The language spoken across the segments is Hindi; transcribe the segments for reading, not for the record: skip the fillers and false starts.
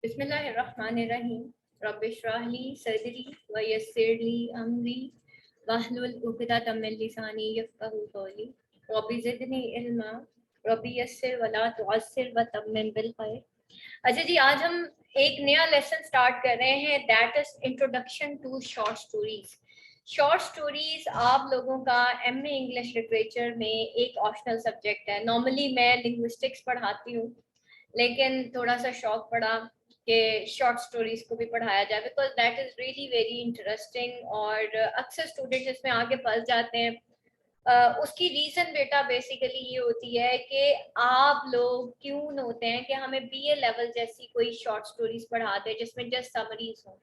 बिस्मिल्लाहिर्रहमानिर्रहीम। रब्बिश्रह ली सदरी व यस्सिर ली अमरी वहलुल उक़दतम मिन लिसानी यफ़क़हू क़ौली। रब्बी ज़िदनी इल्मा रब्बी यस्सिर वला तुअस्सिर व तम्मिम बिल खैर। अच्छा जी, आज हम एक नया लेसन स्टार्ट कर रहे हैं, that is introduction to short stories. Short stories आप लोगों का एमए इंग्लिश लिटरेचर में एक ऑप्शनल सब्जेक्ट है। नॉर्मली मैं लिंग्विस्टिक्स पढ़ाती हूँ, लेकिन थोड़ा सा शौक पड़ा कि शॉर्ट स्टोरीज को भी पढ़ाया जाए, because that is really very interesting. और अक्सर स्टूडेंट्स इसमें आगे फंस जाते हैं। उसकी रीज़न बेटा बेसिकली ये होती है कि आप लोग क्यों होते हैं कि हमें बीए लेवल जैसी कोई शॉर्ट स्टोरीज पढ़ाते हैं जिसमें जस्ट समरीज हों,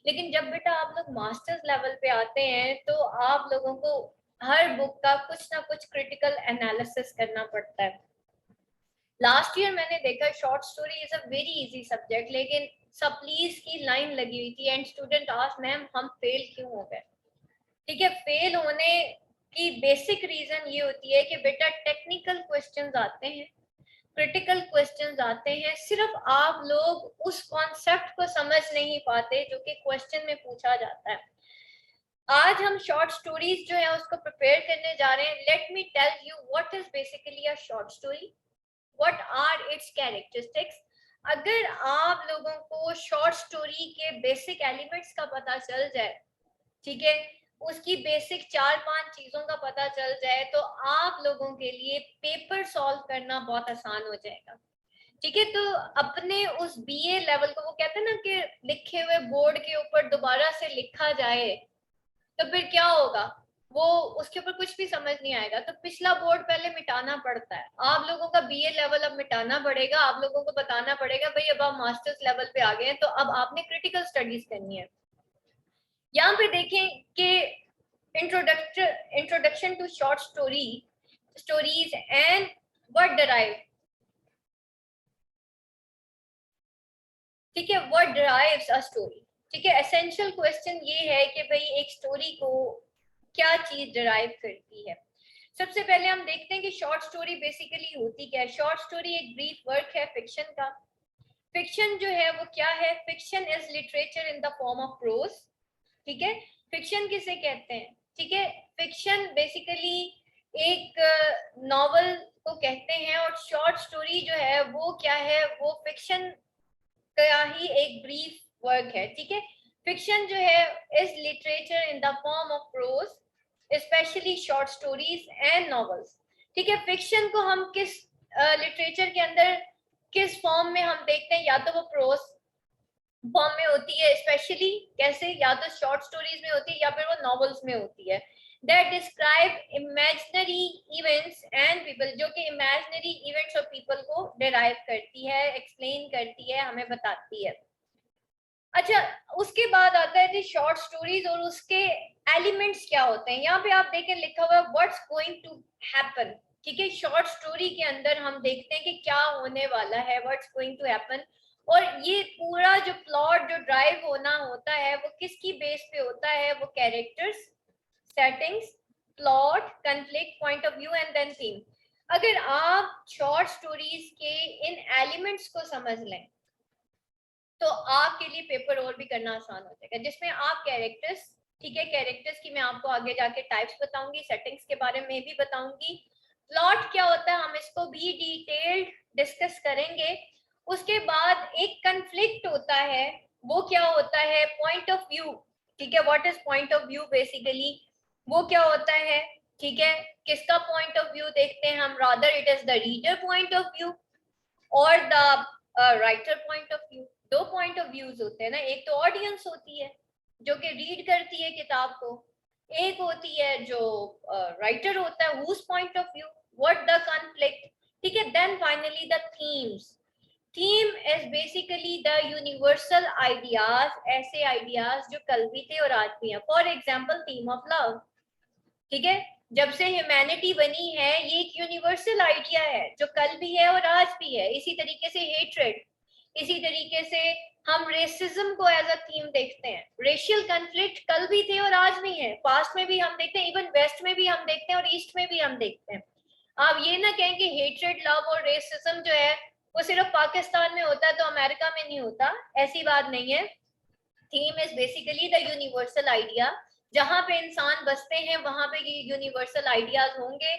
लेकिन जब बेटा आप लोग मास्टर्स लेवल पे आते हैं तो आप लोगों को हर बुक का कुछ ना कुछ क्रिटिकल एनालिसिस करना पड़ता है। लास्ट ईयर मैंने देखा short story is a very easy subject, लेकिन सप्लीज की लाइन लगी हुई थी एंड स्टूडेंट आस्क्ड मैम हम फेल क्यों हो गए। ठीक है, फेल होने की बेसिक रीजन ये होती है कि बेटा टेक्निकल क्वेश्चंस आते हैं, क्रिटिकल क्वेश्चंस आते हैं, सिर्फ आप लोग उस कॉन्सेप्ट को समझ नहीं पाते जो कि क्वेश्चन में पूछा जाता है। आज हम शॉर्ट स्टोरीज जो है उसको प्रिपेयर करने जा रहे हैं। Let me tell you what is basically a short story, what are its characteristics. अगर आप लोगों को शॉर्ट स्टोरी के बेसिक एलिमेंट्स का पता चल जाए, ठीक है, उसकी बेसिक 4-5 चीजों का पता चल जाए, तो आप लोगों के लिए पेपर सॉल्व करना बहुत आसान हो जाएगा। ठीक है, तो अपने उस बीए लेवल को, वो कहते हैं ना कि लिखे हुए बोर्ड के ऊपर दोबारा से लिखा जाए तो फिर क्या होगा, वो उसके ऊपर कुछ भी समझ नहीं आएगा। तो पिछला बोर्ड पहले मिटाना पड़ता है। आप लोगों का बीए लेवल अब मिटाना पड़ेगा। आप लोगों को बताना पड़ेगा भाई अब आप मास्टर्स लेवल पे आ गए हैं, तो अब आपने क्रिटिकल स्टडीज करनी है। यहाँ पे देखें कि introduction to short stories and what derive. ठीक है, व्हाट डिराइव्स अ स्टोरी। ठीक है, एसेंशियल क्वेश्चन ये है कि भाई एक स्टोरी को क्या चीज डिराइव करती है। सबसे पहले हम देखते हैं कि शॉर्ट स्टोरी बेसिकली होती क्या है। शॉर्ट स्टोरी एक ब्रीफ वर्क है फिक्शन का। फिक्शन जो है वो क्या है, fiction is literature in the form of pros. ठीक है, फिक्शन किसे कहते हैं। ठीक है, फिक्शन बेसिकली एक नॉवल को कहते हैं, और शॉर्ट स्टोरी जो है वो क्या है, वो फिक्शन का ही एक ब्रीफ वर्क है। ठीक है, फिक्शन जो है is literature in the form of pros, specially short stories and novels. ठीक है, फिक्शन को हम किस लिटरेचर के अंदर किस फॉर्म में हम देखते हैं, या तो वो प्रोज फॉर्म में होती है, स्पेशली कैसे, या तो शॉर्ट स्टोरीज में होती है या फिर वो नॉवेल्स में होती है, that describe imaginary events and people, जो कि इमेजिनरी इवेंट्स और पीपल को डिराइव करती है, एक्सप्लेन करती है, हमें बताती है। अच्छा, उसके बाद आता है जी शॉर्ट स्टोरीज और उसके एलिमेंट्स क्या होते हैं। यहाँ पे आप देखें लिखा हुआ है व्हाट्स गोइंग टू हैपन। ठीक है, शॉर्ट स्टोरी के अंदर हम देखते हैं कि क्या होने वाला है, व्हाट्स गोइंग टू हैपन। और ये पूरा जो प्लॉट जो ड्राइव होना होता है वो किसकी बेस पे होता है, वो characters, settings, plot, conflict, point of view and then theme. अगर आप शॉर्ट स्टोरीज के इन एलिमेंट्स को समझ लें तो आपके लिए पेपर और भी करना आसान हो जाएगा, जिसमें आप कैरेक्टर्स, ठीक है, कैरेक्टर्स की मैं आपको आगे जाके टाइप्स बताऊंगी, सेटिंग्स के बारे में भी बताऊंगी, प्लॉट क्या होता है हम इसको भी डिटेल्ड डिस्कस करेंगे। उसके बाद एक कंफ्लिक्ट होता है, वो क्या होता है, पॉइंट ऑफ व्यू। ठीक है, what is point of view basically, वो क्या होता है। ठीक है, किसका पॉइंट ऑफ व्यू देखते हैं हम, rather it is the reader point of view और the writer point of view. दो पॉइंट ऑफ व्यूज होते हैं ना, एक तो ऑडियंस होती है जो कि रीड करती है किताब को, एक होती है जो राइटर होता है, whose point of view, what the conflict. ठीक है, then finally the themes. Theme is basically the universal ideas, ऐसे आइडियाज जो कल भी थे और आज भी हैं। For example theme of love. ठीक है, जब से ह्यूमैनिटी बनी है ये एक यूनिवर्सल आइडिया है जो कल भी है और आज भी है। इसी तरीके से हेट्रेड, इसी तरीके से हम रेसिज्म को एज अ थीम देखते हैं। रेशियल कॉन्फ्लिक्ट कल भी थे और आज भी है, पास्ट में भी हम देखते हैं, इवन वेस्ट में भी हम देखते हैं और ईस्ट में भी हम देखते हैं। आप ये ना कहें कि हेट्रेड, लव और रेसिज्म जो है वो सिर्फ पाकिस्तान में होता है तो अमेरिका में नहीं होता, ऐसी बात नहीं है। Theme is basically the universal idea, जहां पे इंसान बसते हैं वहां पे ये यूनिवर्सल आइडियाज होंगे।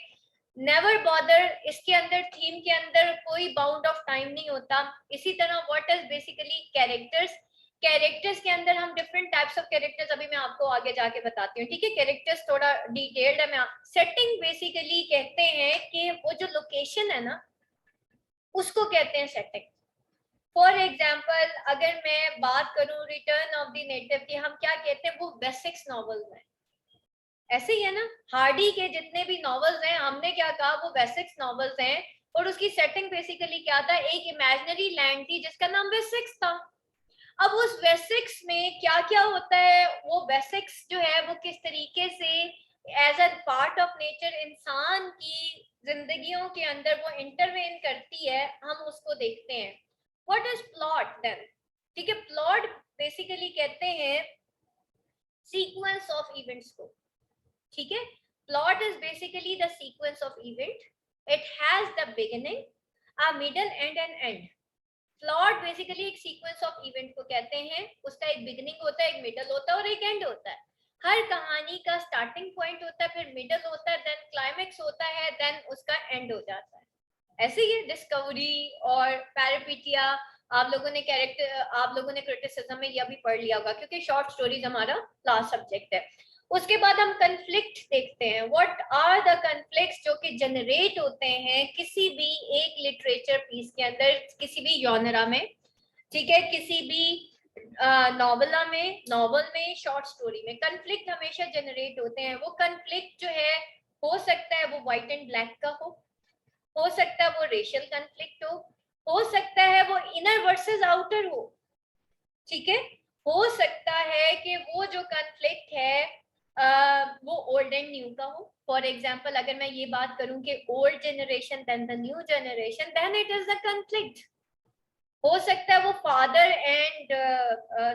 नेवर बॉदर, इसके अंदर थीम के अंदर कोई बाउंड ऑफ टाइम नहीं होता। इसी तरह what is basically characters, characters के अंदर हम डिफरेंट टाइप्स ऑफ कैरेक्टर्स अभी मैं आपको आगे जाके बताती हूँ, ठीक है। कैरेक्टर्स थोड़ा डिटेल्ड है। मैं सेटिंग बेसिकली कहते हैं कि वो जो लोकेशन है ना उसको कहते हैं सेटिंग। फॉर एग्जाम्पल अगर मैं बात करूं रिटर्न ऑफ द नेटिव की, हम क्या कहते हैं, वो वेसेक्स नॉवेल है, ऐसे ही है ना। हार्डी के जितने भी नॉवेल्स हैं हमने क्या कहा, वो वेसेक्स नॉवेल्स हैं। और उसकी सेटिंग बेसिकली क्या था, एक इमेजिनरी लैंड थी जिसका नाम वेसेक्स था। अब उस वेसेक्स में क्या क्या होता है, वो वेसेक्स जो है वो किस तरीके से as a part of nature इंसान की जिंदगियों के अंदर वो इंटरवेन करती है, हम उसको देखते हैं। व्हाट इज प्लॉट देन, ठीक है। प्लॉट बेसिकली कहते हैं सीक्वेंस ऑफ इवेंट्स को, ठीक है। Plot is basically the sequence of event, it has the beginning, a middle and an end. Plot basically एक सीक्वेंस ऑफ इवेंट को कहते हैं, उसका एक बिगिनिंग होता है, एक मिडल होता है और एक एंड होता है। हर कहानी का स्टार्टिंग पॉइंट होता है, फिर मिडल होता है, देन क्लाइमेक्स होता है, देन उसका एंड हो जाता है। ऐसे ही डिस्कवरी और पैरापीटिया, आप लोगों ने कैरेक्टर, आप लोगों ने क्रिटिसिज्म में यह भी पढ़ लिया होगा क्योंकि शॉर्ट स्टोरीज हमारा लास्ट सब्जेक्ट है। उसके बाद हम कन्फ्लिक्ट देखते हैं। व्हाट आर द कन्फ्लिक्ट्स जो कि जनरेट होते हैं किसी भी एक लिटरेचर पीस के अंदर, किसी भी जॉनरा में, ठीक है, किसी भी नॉवला में, नॉवल में, शॉर्ट स्टोरी में कन्फ्लिक्ट हमेशा जनरेट होते हैं। वो कन्फ्लिक्ट जो है हो सकता है वो व्हाइट एंड ब्लैक का हो सकता है वो रेशियल कन्फ्लिक्ट हो सकता है वो इनर वर्सेस आउटर हो, ठीक है। हो सकता है कि वो जो कन्फ्लिक्ट है वो ओल्ड एंड न्यू का हो। फॉर एग्जाम्पल अगर मैं ये बात करूं कि old generation then the new generation, then it is the conflict. हो सकता है वो फादर एंड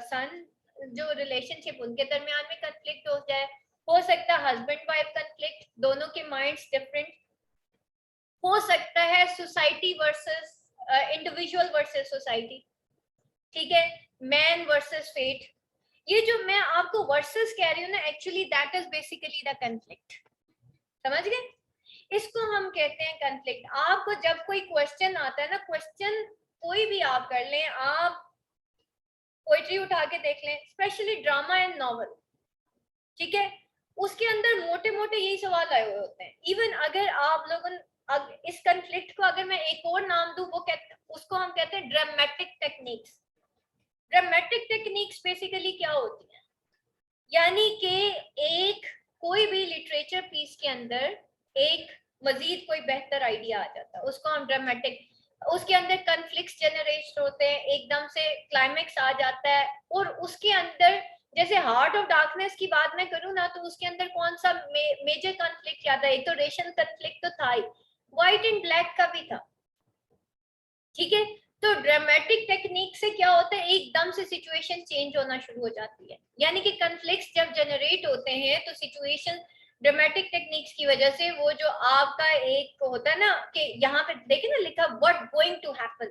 सन जो रिलेशनशिप उनके दरमियान में कन्फ्लिक्ट हो जाए। हो सकता है हस्बैंड वाइफ कन्फ्लिक्ट, दोनों के माइंड्स डिफरेंट। हो सकता है society versus individual versus society, ठीक है, मैन वर्सेस फेट। ये जो मैं आपको वर्सेस कह रही हूँ ना, actually that is basically the conflict, समझ गए। इसको हम कहते हैं कन्फ्लिक्ट। आपको जब कोई क्वेश्चन आता है ना, क्वेश्चन कोई भी आप कर लें, आप पोइट्री उठा के देख लें, स्पेशली ड्रामा एंड नॉवल, ठीक है, उसके अंदर मोटे मोटे यही सवाल आए हुए होते हैं। इवन अगर आप लोगों इस कन्फ्लिक्ट को अगर मैं एक और नाम दूं, वो उसको हम कहते हैं dramatic techniques. Dramatic techniques basically क्या होती है, यानी कि एक कोई भी लिटरेचर पीस के अंदर एक मजीद कोई बेहतर आइडिया आ जाता है, उसको हम ड्रामेटिक, उसके अंदर कन्फ्लिक्ट्स जनरेट होते हैं, एकदम से क्लाइमेक्स आ जाता है। और उसके अंदर जैसे हार्ट ऑफ डार्कनेस की बात मैं करूँ ना, तो उसके अंदर कौन सा मेजर कन्फ्लिक्ट क्या था, एक तो रेशियल कन्फ्लिक्ट तो था ही, व्हाइट एंड ब्लैक का भी था, ठीक है। तो ड्रामेटिक टेक्निक से क्या होता है, एकदम से सिचुएशन चेंज होना शुरू हो जाती है। यानी कि कन्फ्लिक्ट्स जब जनरेट होते हैं तो सिचुएशन ड्रामेटिक टेक्निक्स की वजह से, वो जो आपका एक होता है ना कि यहाँ पे देखे ना लिखा व्हाट गोइंग टू हैपन,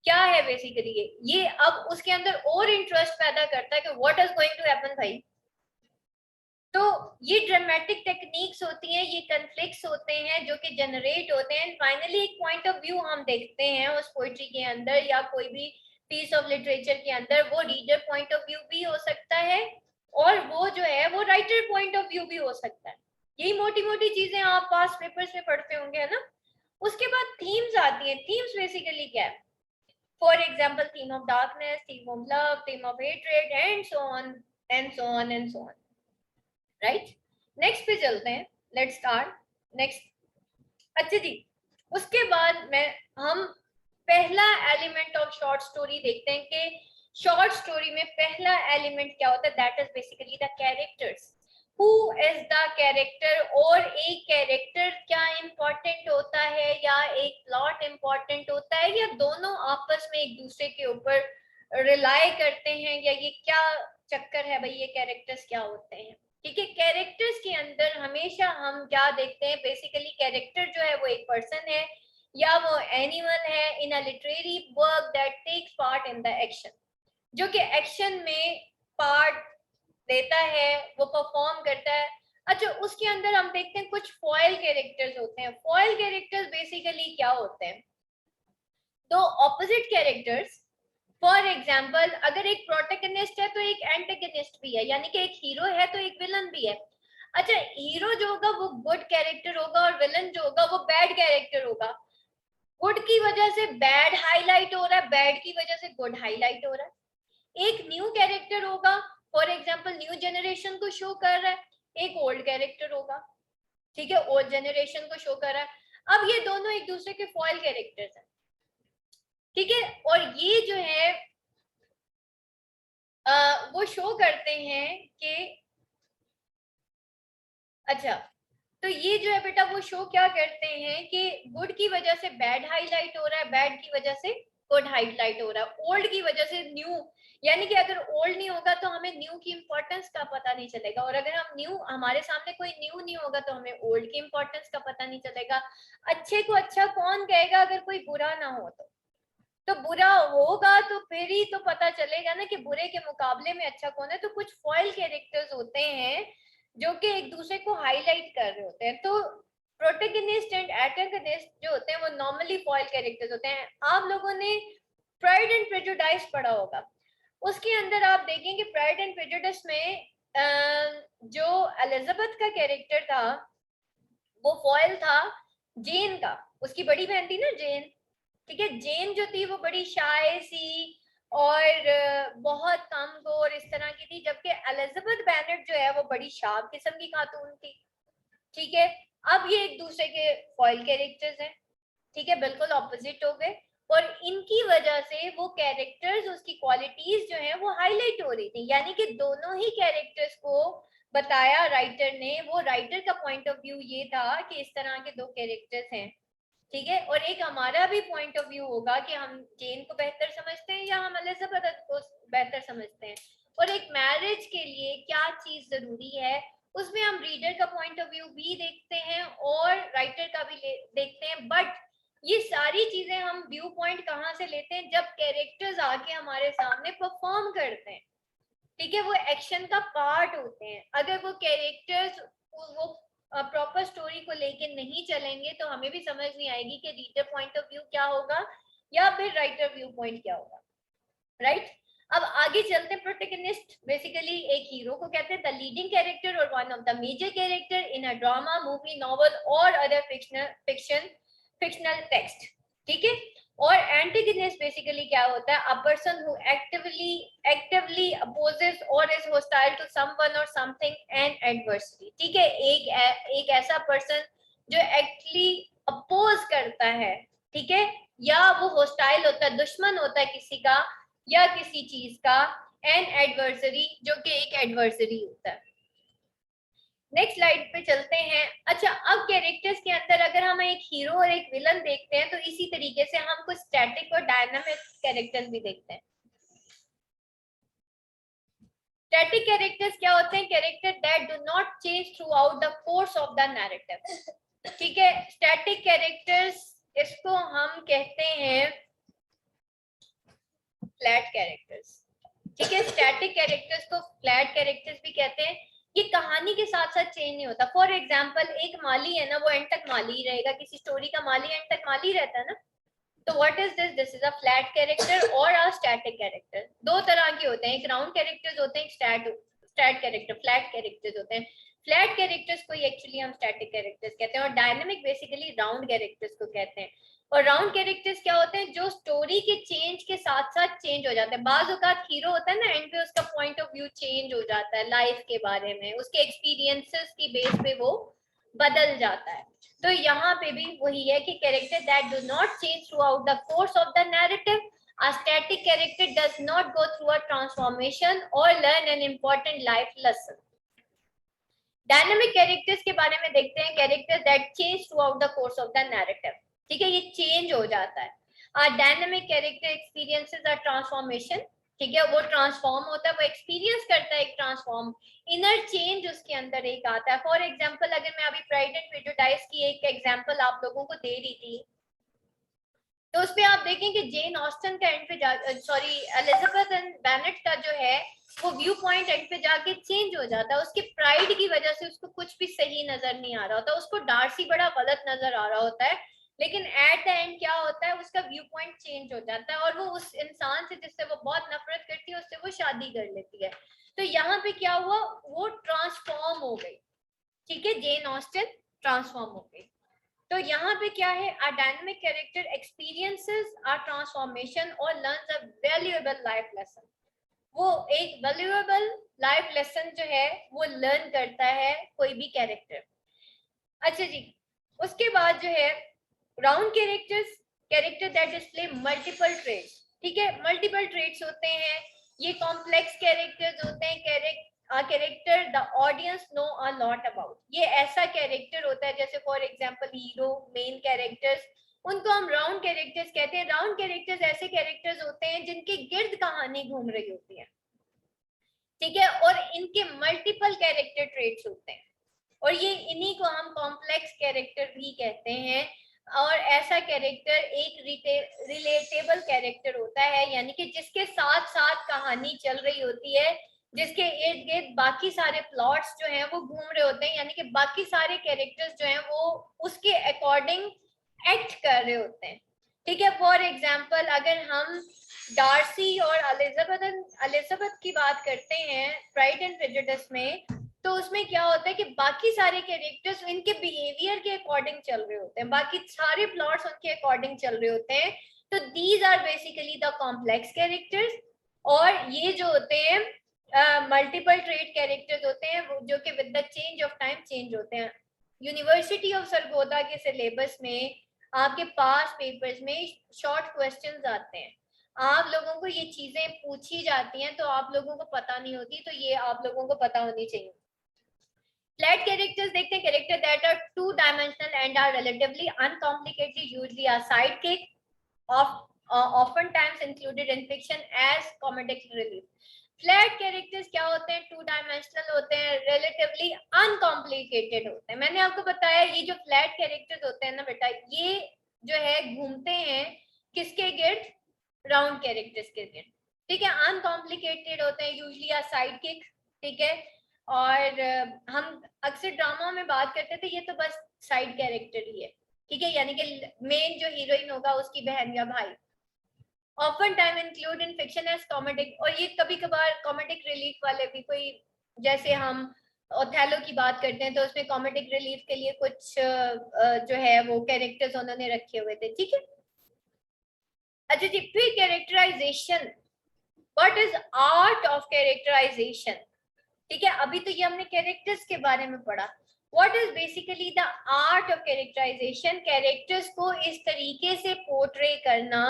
क्या है बेसिकली ये अब उसके अंदर और इंटरेस्ट पैदा करता है कि what is going to happen भाई। तो ये ड्रामेटिक टेक्निक्स होती हैं, ये कन्फ्लिक्ट्स होते हैं जो कि जनरेट होते हैं। फाइनली एक पॉइंट ऑफ व्यू हम देखते हैं उस पोइट्री के अंदर या कोई भी पीस ऑफ लिटरेचर के अंदर, वो रीडर पॉइंट ऑफ व्यू भी हो सकता है और वो जो है वो राइटर पॉइंट ऑफ व्यू भी हो सकता है। यही मोटी मोटी चीजें आप पास पेपर्स में पढ़ते होंगे, है ना। उसके बाद थीम्स आती हैं। थीम्स बेसिकली क्या है, for example theme of darkness, theme of love, theme of hatred and so on and so on and so on, right. Next पे चलते हैं, लेट्स स्टार्ट नेक्स्ट। अच्छा जी, उसके बाद मैं हम पहला एलिमेंट ऑफ शॉर्ट स्टोरी देखते हैं कि शॉर्ट स्टोरी में पहला एलिमेंट क्या होता है, that is basically the characters. Who is the character, और एक कैरेक्टर क्या इंपॉर्टेंट होता है या एक प्लॉट इंपॉर्टेंट होता है, या दोनों आपस में एक दूसरे के ऊपर रिलाई करते हैं, या ये क्या चक्कर है भाई, ये कैरेक्टर्स क्या होते हैं, ठीक है। कैरेक्टर्स के अंदर हमेशा हम क्या देखते हैं, बेसिकली कैरेक्टर जो है वो एक पर्सन है, या वो एनिमल है in a literary work that takes part in the action, जो कि एक्शन में पार्ट देता है, वो परफॉर्म करता है। अच्छा, उसके अंदर हम देखते हैं कुछ फॉयल कैरेक्टर्स होते हैं। फॉयल कैरेक्टर्स बेसिकली क्या होते हैं? तो ऑपोजिट कैरेक्टर्स, फॉर एग्जाम्पल अगर एक प्रोटेगनिस्ट है तो एक एंटेगनिस्ट भी है, यानी कि एक हीरो है तो एक विलन भी है। अच्छा, हीरो जो होगा वो गुड कैरेक्टर होगा और विलन जो होगा वो बैड कैरेक्टर होगा। गुड की वजह से बैड हाईलाइट हो रहा है, बैड की वजह से गुड हाईलाइट हो रहा है। एक न्यू कैरेक्टर होगा, फॉर एग्जाम्पल न्यू जनरेशन को शो कर रहा है, एक ओल्ड कैरेक्टर होगा, ठीक है, ओल्ड जनरेशन को शो कर रहा है। अब ये दोनों एक दूसरे के फॉयल कैरेक्टर्स हैं, ठीक है, और ये जो है वो शो करते हैं कि अच्छा, तो ये जो है बेटा वो शो क्या करते हैं कि गुड की वजह से बैड हाईलाइट हो रहा है, बैड की वजह से गुड हाईलाइट हो रहा है, ओल्ड की वजह से न्यू, यानी कि अगर ओल्ड नहीं होगा तो हमें न्यू की इंपॉर्टेंस का पता नहीं चलेगा, और अगर हम न्यू, हमारे सामने कोई न्यू नहीं होगा तो हमें ओल्ड की इंपॉर्टेंस का पता नहीं चलेगा। अच्छे को अच्छा कौन कहेगा अगर कोई बुरा ना हो तो बुरा होगा तो फिर ही तो पता चलेगा ना कि बुरे के मुकाबले में अच्छा कौन है। तो कुछ फॉयल कैरेक्टर्स होते हैं जो कि एक दूसरे को हाईलाइट कर रहे होते हैं। तो प्रोटेगनिस्ट एंड एंटागनिस्ट जो होते हैं वो नॉर्मली फॉयल कैरेक्टर्स होते हैं। आप लोगों ने प्राइड एंड प्रेजुडिस पढ़ा होगा, उसके अंदर आप देखेंगे प्राइड एंड प्रेजुडिस में जो एलिजाबेथ का कैरेक्टर था वो फॉयल था जेन का, उसकी बड़ी बहन थी ना जेन, ठीक है। जेन जो थी वो बड़ी शाय सी और बहुत कमजोर इस तरह की थी, जबकि एलिजाबेथ बेनेट जो है वो बड़ी शार्प किस्म की खातून थी, ठीक है। अब ये एक दूसरे के फॉयल कैरेक्टर्स हैं, ठीक है, बिल्कुल ऑपोजिट हो गए, और इनकी वजह से वो कैरेक्टर्स, उसकी क्वालिटीज जो है वो हाईलाइट हो रही थी, यानी कि दोनों ही कैरेक्टर्स को बताया राइटर ने। वो राइटर का पॉइंट ऑफ व्यू ये था कि इस तरह के दो कैरेक्टर्स हैं, ठीक है, और एक हमारा भी पॉइंट ऑफ व्यू होगा कि हम जेन को बेहतर समझते हैं या हम एलिजाबेथ को बेहतर समझते हैं, और एक मैरिज के लिए क्या चीज जरूरी है उसमें हम रीडर का पॉइंट ऑफ व्यू भी देखते हैं और राइटर का भी देखते हैं। बट ये सारी चीजें हम व्यू पॉइंट कहाँ से लेते हैं? जब कैरेक्टर्स आके हमारे सामने परफॉर्म करते हैं, ठीक है, वो एक्शन का पार्ट होते हैं। अगर वो कैरेक्टर्स वो प्रॉपर स्टोरी को लेके नहीं चलेंगे तो हमें भी समझ नहीं आएगी कि रीडर पॉइंट ऑफ व्यू क्या होगा या फिर राइटर व्यू पॉइंट क्या होगा, राइट। अब आगे चलते हैं। प्रोटेगनिस्ट बेसिकली एक हीरो को कहते हैं, the leading character or one of the major character in a drama, movie, novel or other fictional text, ठीक है। और एंटीगनिस्ट बेसिकली क्या होता है? A person who actively opposes or is hostile to someone or something and adversary, ठीक है। एक ऐसा पर्सन जो एक्चुअली अपोज करता है, ठीक है, या वो होस्टाइल होता है, दुश्मन होता है किसी का या किसी चीज का, एंड एडवर्सरी जो कि एक एडवर्सरी होता है। नेक्स्ट स्लाइड पे चलते हैं। अच्छा, अब कैरेक्टर्स के अंदर अगर हम एक हीरो और एक विलन देखते हैं तो इसी तरीके से हम कुछ स्टैटिक और डायनामिक कैरेक्टर्स भी देखते हैं। स्टैटिक कैरेक्टर्स क्या होते हैं? Character that do not change through out the course of the narrative, ठीक है। स्टैटिक कैरेक्टर्स, इसको हम कहते हैं फ्लैट कैरेक्टर्स, ठीक है। स्टैटिक कैरेक्टर्स को फ्लैट कैरेक्टर्स भी कहते हैं। ये कहानी के साथ साथ चेंज नहीं होता। फॉर एग्जाम्पल एक माली है ना, वो एंड तक माली ही रहेगा, किसी स्टोरी का माली एंड तक माली रहता है ना। तो what is this? This is a flat character और अ स्टैटिक कैरेक्टर। दो तरह के होते हैं, एक राउंड कैरेक्टर्स होते हैं, एक स्टैट कैरेक्टर, फ्लैट कैरेक्टर्स होते हैं। फ्लैट कैरेक्टर्स को एक्चुअली हम स्टैटिक कैरेक्टर्स कहते हैं, और डायनेमिक बेसिकली राउंड कैरेक्टर्स को कहते हैं। और राउंड कैरेक्टर्स क्या होते हैं? जो स्टोरी के चेंज के साथ साथ चेंज हो जाते हैं। बाज औकात हीरो होता है ना, एंड पे उसका पॉइंट ऑफ व्यू चेंज हो जाता है लाइफ के बारे में, उसके एक्सपीरियंसेस की बेस पे वो बदल जाता है। तो यहाँ पे भी वही है कि character that do not change through out the course of the narrative, a static character does not go through a transformation or learn an important life lesson. Dynamic characters के बारे में देखते हैं। Character that change through out the course of the narrative, ठीक है, ये चेंज हो जाता है। Dynamic character experiences a transformation, ठीक है, वो ट्रांसफॉर्म होता है, वो एक्सपीरियंस करता है एक ट्रांसफॉर्म इनर चेंज उसके अंदर एक आता है। फॉर एग्जांपल अगर मैं अभी प्राइड एंड प्रेजुडिस की एक एग्जांपल आप लोगों को दे रही थी, तो उस पे आप देखें कि जेन ऑस्टन का एंड पे सॉरी एलिजाबेथ बेनेट का जो है वो व्यू पॉइंट एंड पे जाके चेंज हो जाता है। उसके प्राइड की वजह से उसको कुछ भी सही नजर नहीं आ रहा होता, उसको डार्सी बड़ा गलत नजर आ रहा होता है, लेकिन एट द एंड क्या होता है, उसका व्यू पॉइंट चेंज हो जाता है और वो उस इंसान से जिससे वो बहुत नफरत करती है उससे वो शादी कर लेती है। तो यहाँ पे क्या हुआ, वो ट्रांसफॉर्म हो गई। ठीक है, जेन ऑस्टन ट्रांसफॉर्म हो गई। तो यहाँ पे क्या है, a dynamic character experiences a transformation और learns a valuable life lesson. वो एक वैल्यूएबल लाइफ लेसन जो है वो लर्न करता है कोई भी कैरेक्टर। अच्छा जी, उसके बाद जो है round characters, character that display multiple traits. ठीक है, मल्टीपल ट्रेट्स होते हैं, ये कॉम्प्लेक्स कैरेक्टर्स होते हैं, character the audience know a lot about. ये ऐसा कैरेक्टर होता है जैसे for example hero, main characters, उनको हम राउंड कैरेक्टर्स कहते हैं। राउंड कैरेक्टर्स ऐसे कैरेक्टर्स होते हैं जिनके गिर्द कहानी घूम रही होती है। ठीक है, और इनके मल्टीपल कैरेक्टर ट्रेट्स होते हैं और ये इन्हीं को हम कॉम्प्लेक्स कैरेक्टर भी कहते हैं। और ऐसा कैरेक्टर एक रिलेटेबल कैरेक्टर होता है, यानी कि जिसके साथ साथ कहानी चल रही होती है, जिसके इर्द गिर्द बाकी सारे प्लॉट्स जो हैं वो घूम रहे होते हैं, यानी कि बाकी सारे कैरेक्टर्स जो हैं वो उसके अकॉर्डिंग एक्ट कर रहे होते हैं। ठीक है, फॉर एग्जाम्पल अगर हम डार्सी और एलिजाबेथ की बात करते हैं प्राइड एंड प्रेजुडिस में, तो उसमें क्या होता है कि बाकी सारे कैरेक्टर्स इनके बिहेवियर के अकॉर्डिंग चल रहे होते हैं, बाकी सारे प्लॉट्स उनके अकॉर्डिंग चल रहे होते हैं। तो these are basically the complex characters. और ये जो होते हैं मल्टीपल ट्रेट कैरेक्टर्स होते हैं, जो कि with the change of time change होते हैं। यूनिवर्सिटी ऑफ सरगोदा के सिलेबस में आपके पास पेपर्स में शॉर्ट क्वेश्चंस आते हैं, आप लोगों को ये चीजें पूछी जाती हैं तो आप लोगों को पता नहीं होती, तो ये आप लोगों को पता होनी चाहिए। फ्लैट कैरेक्टर्स देखते हैं, character that are two dimensional and are relatively uncomplicated, usually are sidekick, often times included in fiction as comedic relief. Flat characters क्या होते हैं, टू डायमेंशनल होते हैं, रिलेटिवली अनकॉम्प्लिकेटेड होते हैं। मैंने आपको बताया ये जो फ्लैट कैरेक्टर्स होते हैं ना बेटा, ये जो है घूमते हैं किसके गिर्द, राउंड कैरेक्टर्स के गिर्द। ठीक है, अनकॉम्प्लिकेटेड होते हैं, यूजुअली आर साइडकिक। ठीक है, और हम अक्सर ड्रामा में बात करते थे ये तो बस साइड कैरेक्टर ही है। ठीक है, यानी कि मेन जो हीरोइन होगा उसकी बहन या भाई। Often time include in fiction as comedic, और ये कभी कभार कॉमेडिक रिलीफ वाले भी, कोई जैसे हम ओथेलो की बात करते हैं तो उसमें कॉमेडिक रिलीफ के लिए कुछ जो है वो कैरेक्टर्स उन्होंने रखे हुए थे। ठीक है, अच्छा जी, फिर characterization, what is art of characterization. ठीक है, अभी तो ये हमने कैरेक्टर्स के बारे में पढ़ा। What is basically the art of characterization, characters को इस तरीके से पोर्ट्रे करना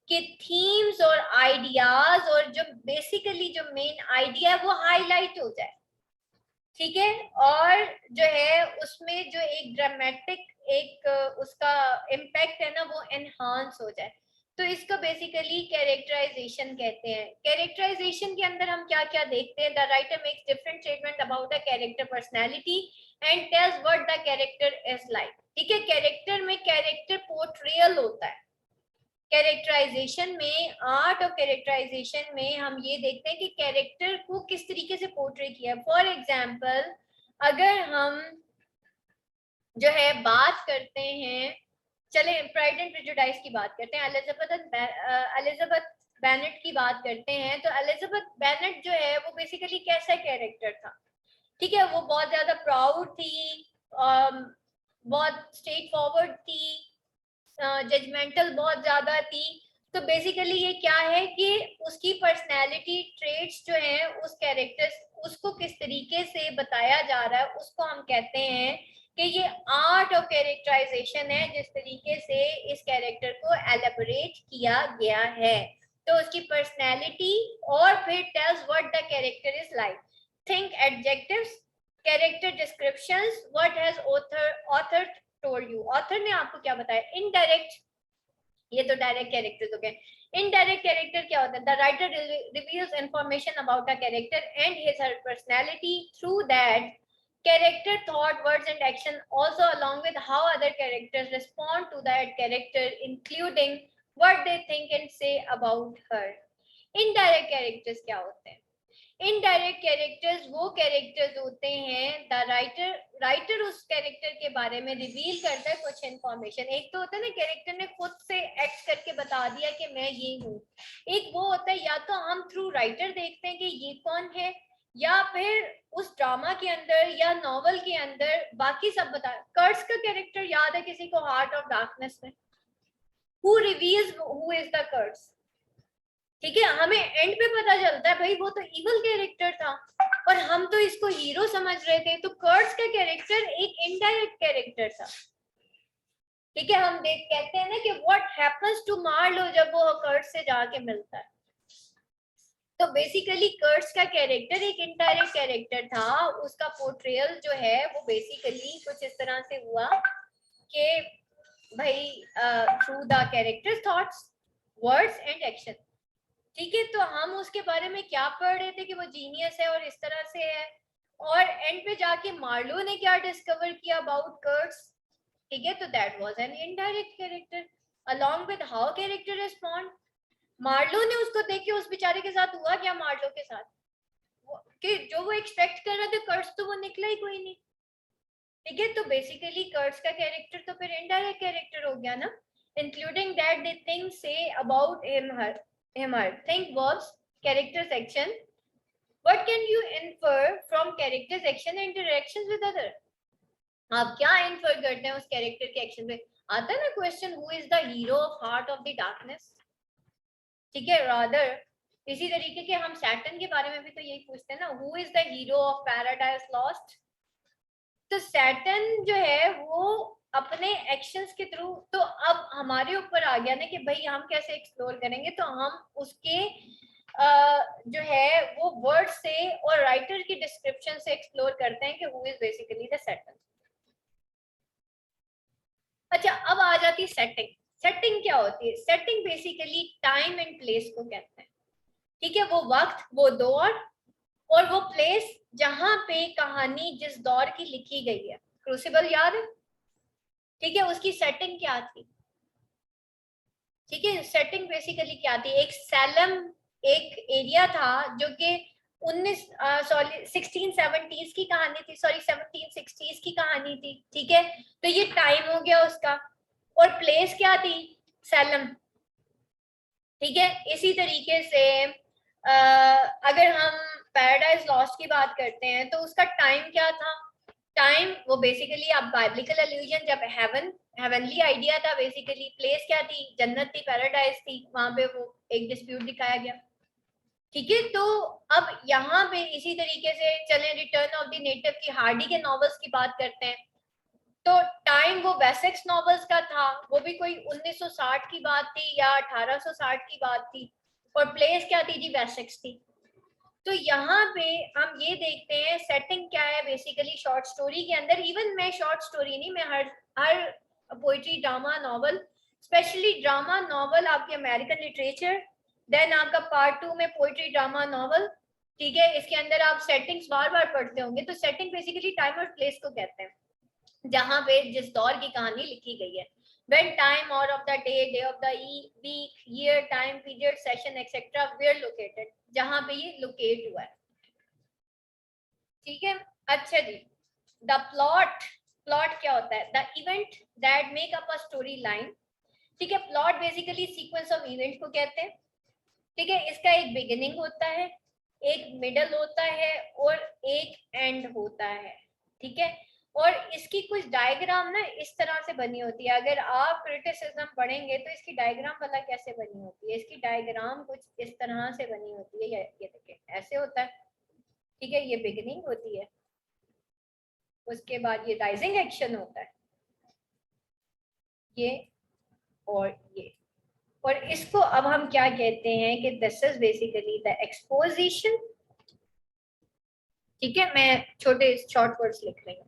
कि थीम्स और आइडियाज और जो बेसिकली जो मेन आइडिया है वो हाईलाइट हो जाए। ठीक है, और जो है उसमें जो एक ड्रामेटिक एक उसका इम्पैक्ट है ना वो एनहांस हो जाए, तो इसको बेसिकली कैरेक्टराइजेशन कहते हैं। कैरेक्टराइजेशन के अंदर हम क्या क्या देखते हैं, the writer makes different statement about the character personality and tells what the character is like. ठीक है, कैरेक्टर में कैरेक्टर पोर्ट्रेयल होता है। कैरेक्टराइजेशन में, आर्ट ऑफ कैरेक्टराइजेशन में हम ये देखते हैं कि कैरेक्टर को किस तरीके से पोर्ट्रे किया है। फॉर एग्जाम्पल अगर हम जो है बात करते हैं, चले प्राइड एंड प्रेजुडाइस की बात करते हैं, एलिजाबेथ बेनेट की बात करते हैं, तो एलिजाबेथ बेनेट जो है वो बेसिकली कैसा कैरेक्टर था। ठीक है, वो बहुत ज्यादा प्राउड थी, बहुत स्ट्रेट फॉरवर्ड थी, जजमेंटल बहुत ज्यादा थी। तो बेसिकली ये क्या है कि उसकी पर्सनैलिटी ट्रेट्स जो हैं उस कैरेक्टर, उसको किस तरीके से बताया जा रहा है उसको हम कहते हैं कि ये आर्ट ऑफ कैरेक्टराइजेशन है, जिस तरीके से इस कैरेक्टर को एलेबोरेट किया गया है। तो उसकी पर्सनैलिटी और फिर tells what the character is like. Think adjectives, character descriptions, what has author told you, author ने आपको क्या बताया। इनडायरेक्ट, ये तो डायरेक्ट कैरेक्टर्स हो गए। इनडायरेक्ट कैरेक्टर क्या होता है, the writer reveals information about a character and his her personality through that character thought words and action, also along with how other characters respond to that character, including what they think and say about her. Indirect characters क्या होते हैं? इनडायरेक्ट कैरेक्टर्स वो कैरेक्टर्स होते हैं द राइटर उस कैरेक्टर के बारे में रिवील करता है कुछ इन्फॉर्मेशन. एक तो होता है ना कैरेक्टर ने खुद से एक्ट करके बता दिया कि मैं ये हूँ. एक वो होता है या तो हम थ्रू राइटर देखते हैं कि ये कौन है, या फिर उस ड्रामा के अंदर या नॉवल के अंदर बाकी सब बता. कर्ट्स का कैरेक्टर याद है किसी को हार्ट ऑफ डार्कनेस में? Who reveals who is the Kurtz? ठीक है, हमें एंड पे पता चलता है भाई वो तो इवल कैरेक्टर था और हम तो इसको हीरो समझ रहे थे. तो कर्ट्स का कैरेक्टर एक इनडायरेक्ट कैरेक्टर था. ठीक है, हम देख कहते हैं ना कि व्हाट हैपेंस टू मार्लो जब वो कर्ट्स से जाके मिलता है. तो बेसिकली कर्ट्स का कैरेक्टर एक इनडायरेक्ट कैरेक्टर था. उसका पोर्ट्रेयल जो है वो बेसिकली कुछ इस तरह से हुआ कि भाई through the character thoughts words and action. ठीक है, तो हम उसके बारे में क्या पढ़ रहे थे कि वो जीनियस है और इस तरह से है, और एंड पे जाके मार्लो ने क्या डिस्कवर किया अबाउट कर्ट्स. ठीक है, तो that was an indirect character along with how character respond. Marlow ने उसको देख के उस बेचारे के साथ हुआ क्या? मार्लो के साथ कि जो वो एक्सपेक्ट कर रहे थे कर्ट्स तो वो निकला ही कोई नहीं. ठीक है, तो बेसिकली कर्ट्स का कैरेक्टर तो फिर इनडायरेक्ट कैरेक्टर हो गया ना. Including that they think say about him her. Think verbs, character section. What can you infer from character section and interactions with other? आप क्या infer करते हैं उस character के action में? आता है ना question, who is the hero of Heart of the Darkness? ठीक है, rather इसी तरीके के हम सैटर्न के बारे में भी तो यही पूछते हैं ना, who is the hero of Paradise Lost? तो सैटर्न जो है वो अपने एक्शंस के थ्रू, तो अब हमारे ऊपर आ गया ना कि भाई हम कैसे एक्सप्लोर करेंगे. तो हम उसके जो है वो वर्ड से और राइटर की डिस्क्रिप्शन से एक्सप्लोर करते हैं कि who is basically the Saturn. अच्छा, अब आ जाती है सेटिंग. सेटिंग क्या होती है? Setting basically time and place को कहते हैं. ठीक है, वो वक्त, वो दौर और वो प्लेस जहां पे कहानी जिस दौर की लिखी गई है. क्रूसिबल याद है? ठीक है, उसकी सेटिंग क्या थी? ठीक है, सेटिंग बेसिकली क्या थी? एक सैलम एक एरिया था जो कि 1670s की कहानी थी, सॉरी 1760s की कहानी थी. ठीक है, तो ये टाइम हो गया उसका. और प्लेस क्या थी? सैलम. ठीक है, इसी तरीके से अगर हम पैराडाइज लॉस्ट की बात करते हैं तो उसका टाइम क्या था? टाइम वो बेसिकली अब बाइब्लिकल एल्यूजन, जब हेवनली आइडिया था बेसिकली. प्लेस क्या थी? जन्नत थी, पैराडाइज थी, वहां पे वो एक डिस्प्यूट दिखाया गया. ठीक है, तो अब यहाँ पे इसी तरीके से चलें, रिटर्न ऑफ द नेटिव की हार्डी के नॉवेल्स की बात करते हैं. तो टाइम वो वेसेक्स नॉवेल्स का था, वो भी कोई 1960 की बात थी या 1860 की बात थी. और प्लेस क्या थी जी? वेसेक्स थी. तो यहाँ पे हम ये देखते हैं सेटिंग क्या है बेसिकली शॉर्ट स्टोरी के अंदर. इवन मैं शॉर्ट स्टोरी नहीं, मैं हर poetry, drama, novel, specially drama novel, आपके अमेरिकन लिटरेचर, देन आपका पार्ट 2 में पोइट्री, ड्रामा, नॉवल. ठीक है, इसके अंदर आप सेटिंग्स बार बार पढ़ते होंगे. तो सेटिंग बेसिकली टाइम और प्लेस को कहते हैं जहां पे जिस दौर की कहानी लिखी गई है. when time, hour of the day of the week, year, time period, session etc were located, जहां पे ये लोकेट हुआ है. ठीक है, अच्छा जी. The plot. प्लॉट क्या होता है? The event that make up a story line. ठीक है, plot basically sequence of event को कहते हैं. ठीक है, इसका एक बिगिनिंग होता है, एक मिडल होता है और एक एंड होता है. ठीक है, और इसकी कुछ डायग्राम ना इस तरह से बनी होती है. अगर आप क्रिटिसिज्म पढ़ेंगे तो इसकी डायग्राम पता कैसे बनी होती है? इसकी डायग्राम कुछ इस तरह से बनी होती है. ये देखिए ऐसे होता है. ठीक है, ये बिगिनिंग होती है, उसके बाद ये राइजिंग एक्शन होता है, ये और ये. और इसको अब हम क्या कहते हैं कि this is basically the exposition. ठीक है, मैं छोटे शॉर्ट वर्ड्स लिख रही हूँ.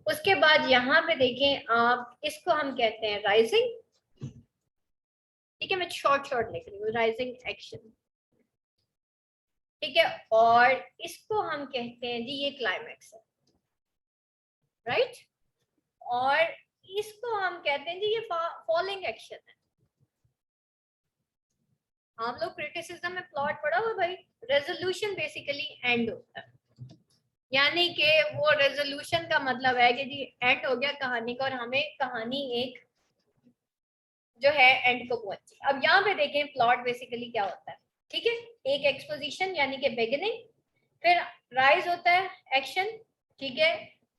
उसके बाद यहाँ पे देखें आप, इसको हम कहते हैं राइजिंग. ठीक है, मैं शॉर्ट लिख रही हूँ, राइजिंग एक्शन. ठीक है, और इसको हम कहते हैं जी ये क्लाइमैक्स है, राइट. और इसको हम कहते हैं जी ये फॉलिंग एक्शन है. हम लोग क्रिटिसिज्म में प्लॉट पढ़ा हुआ भाई, रेजोल्यूशन बेसिकली एंड होता है, यानी कि वो रेजोल्यूशन का मतलब है कि जी एंड हो गया कहानी का और हमें कहानी एक जो है एंड को पहुंची। अब यहाँ पे देखें प्लॉट बेसिकली क्या होता है, ठीक है, एक एक्सपोजिशन यानी कि बिगिनिंग, फिर राइज होता है एक्शन, ठीक है,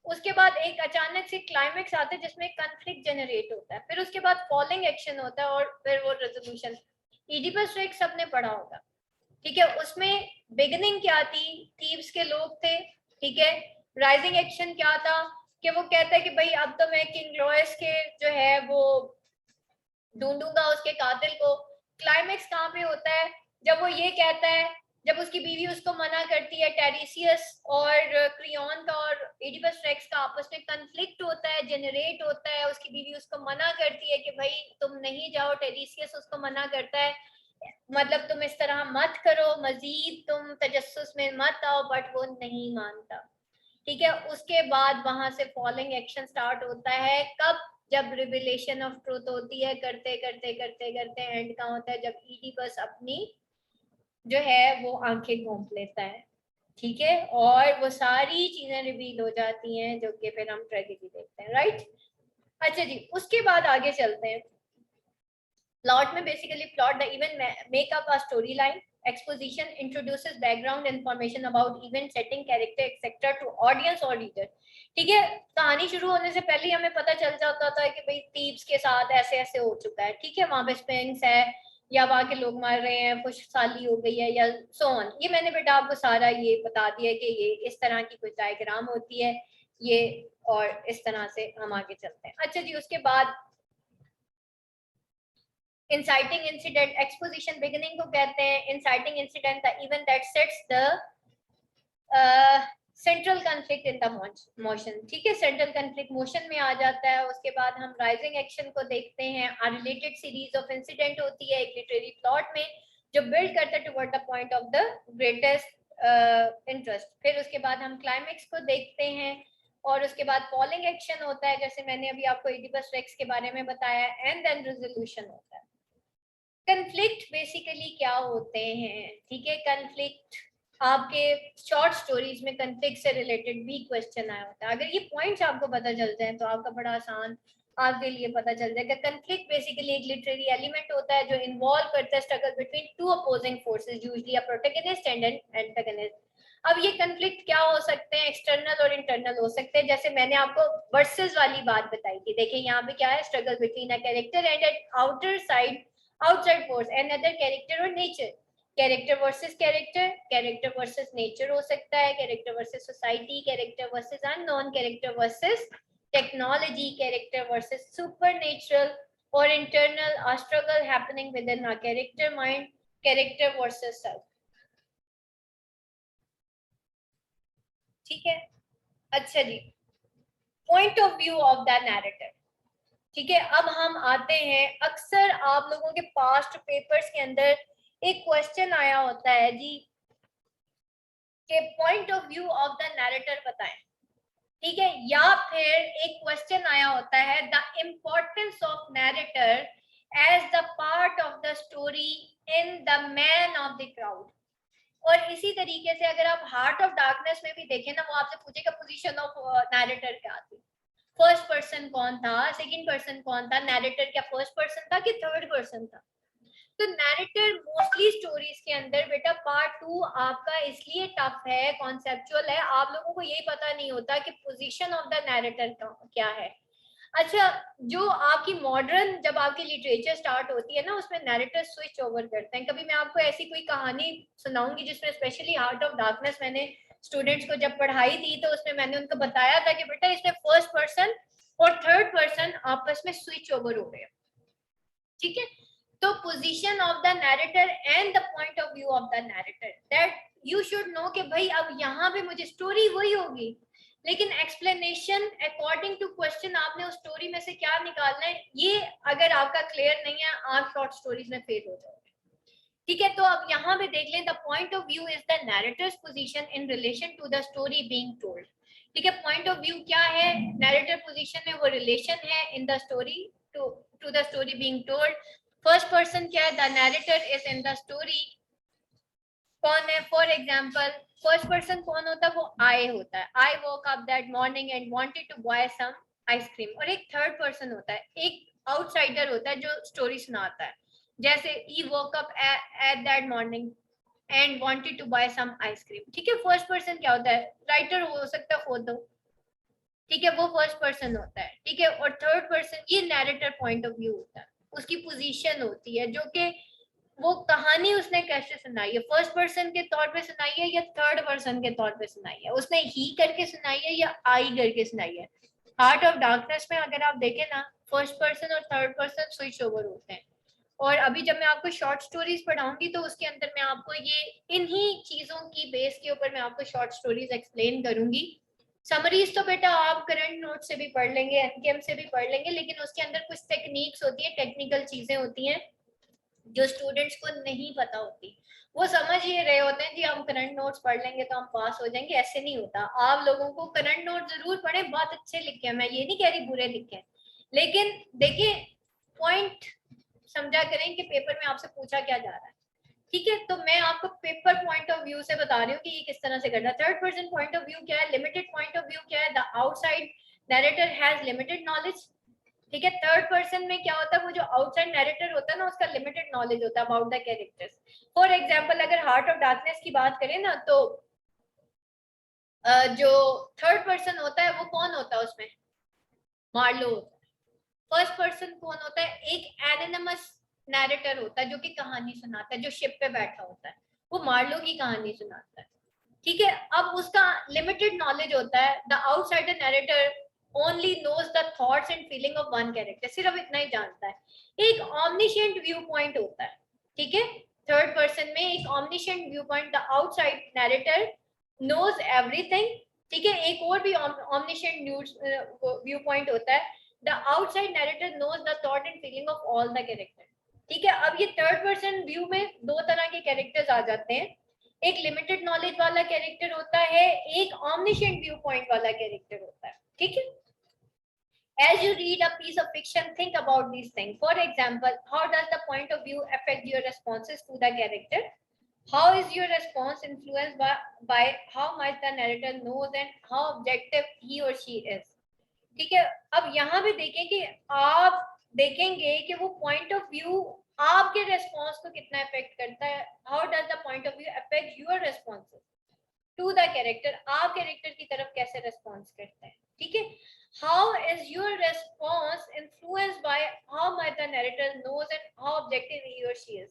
उसके बाद एक अचानक से क्लाइमेक्स आता है जिसमें कंफ्लिक्ट जनरेट होता है, फिर उसके बाद फॉलोइंग एक्शन होता है और फिर वो रेजोल्यूशन। इडिपस रेक्स सबने पढ़ा होगा, ठीक है, उसमें बिगिनिंग क्या थी, थीव्स के लोग थे, ठीक है, राइजिंग एक्शन क्या था कि वो कहता है कि भाई अब तो मैं किंग लॉयस के जो है वो ढूंढूंगा उसके कातिल को। क्लाइमेक्स कहाँ पे होता है, जब वो ये कहता है, जब उसकी बीवी उसको मना करती है, टेरिसियस और क्रियोन का और एडिपस रेक्स का आपस में कंफ्लिक्ट होता है, जनरेट होता है, उसकी बीवी उसको मना करती है कि भाई तुम नहीं जाओ, टेरिसियस उसको मना करता है, मतलब तुम इस तरह मत करो, मजीद तुम तजस्सुस में मत आओ, बट वो नहीं मानता, ठीक है। उसके बाद वहां से फॉलोइंग एक्शन स्टार्ट होता है, कब, जब रिविलेशन ऑफ ट्रूथ होती है, करते करते करते करते एंड का होता है जब ईडीपस अपनी जो है वो आंखें घोंप लेता है, ठीक है, और वो सारी चीजें रिवील हो जाती हैं जो कि फिर हम ट्रेजेडी देखते हैं, राइट। अच्छा जी, उसके बाद आगे चलते हैं। प्लॉट में basically plot the event make up a story line, exposition introduces background information about event setting character etc to audience or reader, ठीक है, कहानी शुरू होने से पहले हमें पता चल जाता था कि भाई थीव्स के साथ ऐसे ऐसे हो चुका है, ठीक है, वहां पे स्पिंक्स है या वहां के लोग मार रहे हैं, खुशहाली हो गई है या सो ऑन, ये मैंने बेटा आपको सारा ये बता दिया कि ये इस तरह की कुछ डायग्राम होती है ये, और इस तरह से हम आगे चलते हैं। अच्छा जी, उसके बाद inciting incident, exposition beginning को कहते हैं, inciting incident the event that sets the central conflict in the motion, ठीक है, सेंट्रल कंफ्लिक्ट मोशन में आ जाता है। उसके बाद हम राइजिंग एक्शन को देखते हैं, रिलेटेड सीरीज ऑफ इंसिडेंट होती है एक लिटरेरी प्लॉट में जो बिल्ड करता है toward the point of the greatest interest. फिर उसके बाद हम क्लाइमेक्स को देखते हैं और उसके बाद फॉलोइंग एक्शन होता है, जैसे मैंने अभी आपको एडिपस रेक्स के बारे में बताया, एंड देन रेजोल्यूशन होता है। कंफ्लिक्ट बेसिकली क्या होते हैं, ठीक है, कंफ्लिक्ट आपके शॉर्ट स्टोरीज में कंफ्लिक्ट से रिलेटेड भी क्वेश्चन आया होता है, अगर ये पॉइंट्स आपको पता चल जाए तो आपका बड़ा आसान आपके लिए पता चल जाएगा। कंफ्लिक्ट बेसिकली एक लिटरेरी एलिमेंट होता है जो इन्वॉल्व करता है struggle between two opposing forces, usually a protagonist and an antagonist. अब ये कंफ्लिक्ट क्या हो सकते हैं, एक्सटर्नल और इंटरनल हो सकते हैं, जैसे मैंने आपको वर्सेस वाली बात बताई थी, देखिए यहाँ पे क्या है, struggle between a character and an outer side outside force and other character or nature, character versus character, character versus nature हो सकता है, character versus society, character versus unknown, character versus technology, character versus supernatural, और internal a struggle happening within a character mind, character versus self, ठीक है। अच्छा जी, point of view of the narrative, ठीक है, अब हम आते हैं, अक्सर आप लोगों के पास्ट पेपर्स के अंदर एक क्वेश्चन आया होता है जी कि point of view of the narrator बताएं, ठीक है, या फिर एक क्वेश्चन आया होता है the importance of narrator as the part of the story in the man of the crowd. और इसी तरीके से अगर आप हार्ट ऑफ डार्कनेस में भी देखें ना, वो आपसे पूछेगा पोजीशन ऑफ नैरेटर क्या थी, फर्स्ट पर्सन कौन था, सेकंड पर्सन कौन था, नैरेटर क्या फर्स्ट पर्सन था कि थर्ड पर्सन था। तो नैरेटर मोस्टली स्टोरीज के अंदर बेटा पार्ट 2 आपका इसलिए टफ है, कॉन्सेप्चुअल है, आप लोगों को यही पता नहीं होता कि पोजीशन ऑफ द नैरेटर क्या है। अच्छा, जो आपकी मॉडर्न जब आपकी लिटरेचर स्टार्ट होती है ना, उसमें नैरेटर स्विच ओवर करते हैं। कभी मैं आपको ऐसी कोई कहानी सुनाऊंगी जिसमें स्पेशली हार्ट ऑफ डार्कनेस मैंने स्टूडेंट्स को जब पढ़ाई थी तो उसमें मैंने उनको बताया था कि बेटा इसमें फर्स्ट पर्सन और थर्ड पर्सन आपस में स्विच ओवर हो गए, ठीक है। तो position of the narrator and the point of view of the narrator, that you should know कि भाई अब यहाँ पे मुझे स्टोरी वही होगी लेकिन एक्सप्लेनेशन अकॉर्डिंग टू क्वेश्चन आपने उस स्टोरी में से क्या निकालना है, ये अगर आपका क्लियर नहीं है आप शॉर्ट स्टोरीज में फेल हो जाओगे, ठीक है। तो अब यहाँ पे देख लें, the point of view is the narrator's position in relation to the story being told, ठीक है। पॉइंट ऑफ व्यू क्या है, नैरेटर पोजीशन में वो रिलेशन है in the story to the story being told. First person क्या है? The narrator is in the story. कौन है? फॉर एग्जाम्पल फर्स्ट पर्सन कौन होता है? वो आई होता है। I woke up that morning and wanted to buy some ice cream. और एक थर्ड पर्सन होता है, एक आउटसाइडर होता है जो स्टोरी सुनाता है। जैसे ही woke up at that morning and wanted to buy some ice cream. ठीक है, फर्स्ट पर्सन क्या होता है? राइटर हो सकता है खुद हो, ठीक है, वो फर्स्ट पर्सन होता है। ठीक है, और थर्ड पर्सन ये नैरेटर पॉइंट ऑफ व्यू होता है, उसकी पोजीशन होती है, जो कि वो कहानी उसने कैसे सुनाई है, फर्स्ट पर्सन के तौर पे सुनाई है या थर्ड पर्सन के तौर पे सुनाई है, उसने ही करके सुनाई है या आई करके सुनाई है। हार्ट ऑफ डार्कनेस में अगर आप देखें ना, फर्स्ट पर्सन और थर्ड पर्सन स्विच ओवर होते हैं। और अभी जब मैं आपको शॉर्ट स्टोरीज पढ़ाऊंगी तो उसके अंदर मैं आपको ये इन्हीं चीजों की बेस के ऊपर मैं आपको शॉर्ट स्टोरीज एक्सप्लेन करूंगी। समरीज तो बेटा आप करंट नोट से भी पढ़ लेंगे, एनकेएम से भी पढ़ लेंगे, लेकिन उसके अंदर कुछ टेक्निक्स होती है, टेक्निकल चीजें होती हैं जो स्टूडेंट्स को नहीं पता होती। वो समझ ये रहे होते हैं जी हम करंट नोट्स पढ़ लेंगे तो हम पास हो जाएंगे, ऐसे नहीं होता। आप लोगों को करंट नोट जरूर पढ़े, बहुत अच्छे लिखे हैं, मैं ये नहीं कह रही बुरे लिखे हैं, लेकिन देखिए पॉइंट समझा करें कि पेपर में आपसे पूछा क्या जा रहा है। ठीक है, तो मैं आपको पेपर पॉइंट ऑफ व्यू से बता रही हूँ कि ये किस तरह से करना है। Third person point of view क्या है? लिमिटेड पॉइंट ऑफ व्यू क्या है? The outside narrator has limited knowledge. ठीक है, थर्ड पर्सन में क्या होता है? वो जो आउटसाइड नैरेटर होता है ना, उसका लिमिटेड नॉलेज होता है about the characters. For example अगर हार्ट ऑफ डार्कनेस की बात करें ना, तो जो थर्ड पर्सन होता है वो कौन होता है उसमें? मार्लो होता है। फर्स्ट पर्सन कौन होता है? एक एनिमस नैरेटर होता है जो कि कहानी सुनाता है, जो शिप पे बैठा होता है, वो मार्लो की कहानी सुनाता है। ठीक है, अब उसका लिमिटेड नॉलेज होता है। The outsider narrator only knows the thoughts and feeling of one character, सिर्फ इतना ही जानता है। एक ऑमनिशेंट व्यू पॉइंट होता है। ठीक है, थर्ड पर्सन में एक omniscient view point, the outside narrator knows everything. ठीक है, एक और भी ऑमनिशेंट व्यू पॉइंट होता है, the outside narrator knows the thought and feeling of all the character. ठीक है, अब ये थर्ड पर्सन व्यू में दो तरह के कैरेक्टर्स आ जाते हैं। एक लिमिटेड नॉलेज वाला कैरेक्टर होता है, एक ऑमनिशेंट व्यू पॉइंट वाला कैरेक्टर होता है। ठीक है, as you read a piece of fiction, think about these things. For example, how does the point of view affect your responses to the character? How is your response influenced by how much the narrator knows and how objective he or she is? ठीक है, अब यहाँ पे देखें कि आप देखेंगे कि वो पॉइंट ऑफ व्यू आपके रेस्पॉन्स को कितना इफेक्ट करता है। How does the point of view affect your responses to the character? आप कैरेक्टर की तरफ कैसे रेस्पॉन्स करते हैं? ठीक है, how is your response influenced by how much the narrator knows and how objective he और शी इज।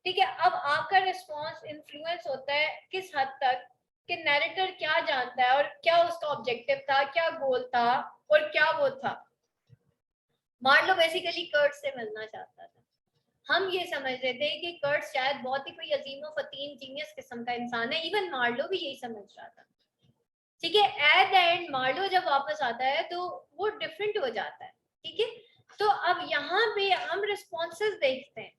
ठीक है, अब आपका रिस्पॉन्स इन्फ्लुएंस होता है किस हद तक कि नैरेटर क्या जानता है और क्या उसका ऑब्जेक्टिव था, क्या गोल था और क्या वो था। मान लो बेसिकली कर्ट से मिलना चाहता था, हम ये समझ रहे थे कि कर्ट शायद बहुत ही कोई अजीम फतीम जीनियस किस्म का इंसान है, इवन मार्लो भी यही समझ रहा था। ठीक है, एट द एंड मार्लो जब वापस आता है तो वो डिफरेंट हो जाता है। ठीक है, तो अब यहाँ पे हम रिस्पॉन्सेस देखते हैं,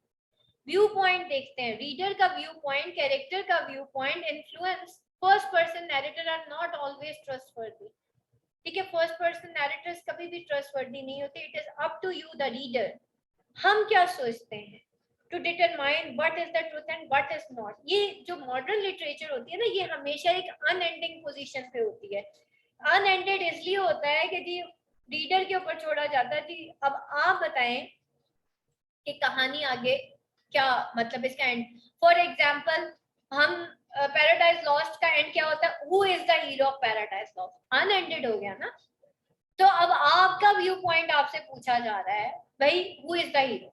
व्यू पॉइंट देखते हैं, रीडर का व्यू पॉइंट, कैरेक्टर का view point influence. First person narrator are not always trustworthy. ठीक है, फर्स्ट पर्सन नैरेटर्स कभी भी ट्रस्टवर्दी नहीं होते। It is up to you the reader, हम क्या सोचते हैं, to determine what is the truth and what is not. ये जो मॉडर्न लिटरेचर होती है ना, ये हमेशा एक अनएंडिंग पोजीशन पे होती है। अनएंडेड इसलिए होता है कि जी रीडर के ऊपर छोड़ा जाता है जी अब आप बताएं कि कहानी आगे क्या, मतलब इसका एंड। फॉर एग्जाम्पल हम पैराडाइज लॉस्ट का एंड क्या होता है? Who is the hero of Paradise Lost? Unended हो गया ना। तो अब आपका व्यू पॉइंट आपसे पूछा जा रहा है, भाई हु इज द हीरो।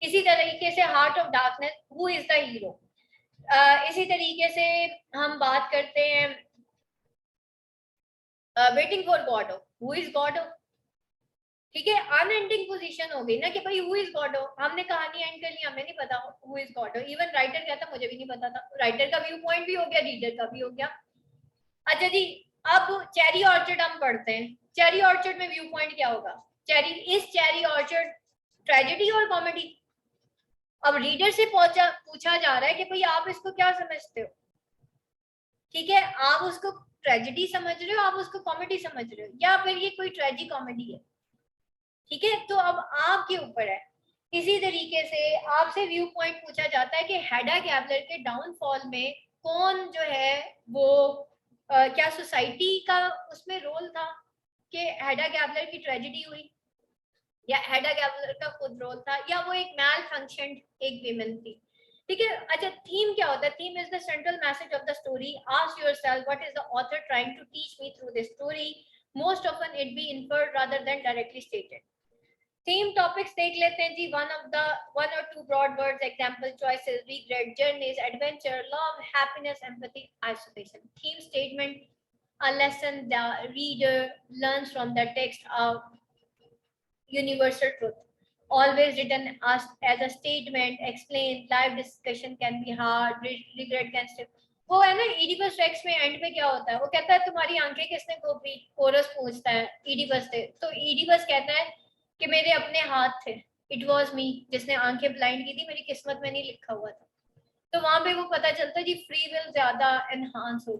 इसी तरीके से heart of darkness, who is the hero. इसी तरीके से हम बात करते हैं waiting for God, who is God. ठीक है, अनएंडिंग पोजीशन हो गई ना कि भाई हु इज गॉड। हमने कहानी एंड कर ली, हमें नहीं पता who is God. Even writer कहता मुझे भी नहीं पता था। राइटर का व्यू पॉइंट भी हो गया, रीडर का भी हो गया। अच्छा जी, अब चेरी ऑर्चर्ड हम पढ़ते हैं, चेरी ऑर्चर्ड में व्यू पॉइंट क्या होगा? Cherry is cherry orchard tragedy और कॉमेडी? अब रीडर से पूछा जा रहा है कि भाई आप इसको क्या समझते हो। ठीक है, आप उसको ट्रेजेडी समझ रहे हो, आप उसको कॉमेडी समझ रहे हो, या फिर ये कोई ट्रेजी कॉमेडी है। ठीक है, तो अब आपके ऊपर है इसी तरीके से आपसे व्यू पॉइंट पूछा जाता है कि हेडा गैबलर के डाउनफॉल में कौन जो है वो क्या सोसाइटी का उसमें रोल था कि हेडा गैबलर की ट्रेजेडी हुई, या हेडा गैबलर का खुद रोल था, या वो एक मैल फंक्शन एक विमेन थी। ठीक है, अच्छा थीम क्या होता है? Theme is the central message of the story. Ask yourself what is the author trying to teach me through this story. Most often it be inferred rather than directly stated. Theme topics देख लेते हैं जी। One or two broad words, example, choices, regret, journeys, adventure, love, happiness, empathy, isolation. Theme statement, a lesson the reader learns from the text, a universal truth, always written as a statement, explain, live discussion can be hard, regret can still। वो है ना ईडिपस रेक्स में एंड पे क्या होता है, वो कहता है तुम्हारी आंखें किसने गोपी, कोरस पूछता है ईडिपस से, तो ईडिपस कहता है कि मेरे अपने हाथ थे, इट वाज मी, जिसने आंखें ब्लाइंड की थी, मेरी किस्मत में नहीं लिखा हुआ था। तो वहां पे वो पता चलता है जी फ्री विल ज्यादा एनहांस हो गई।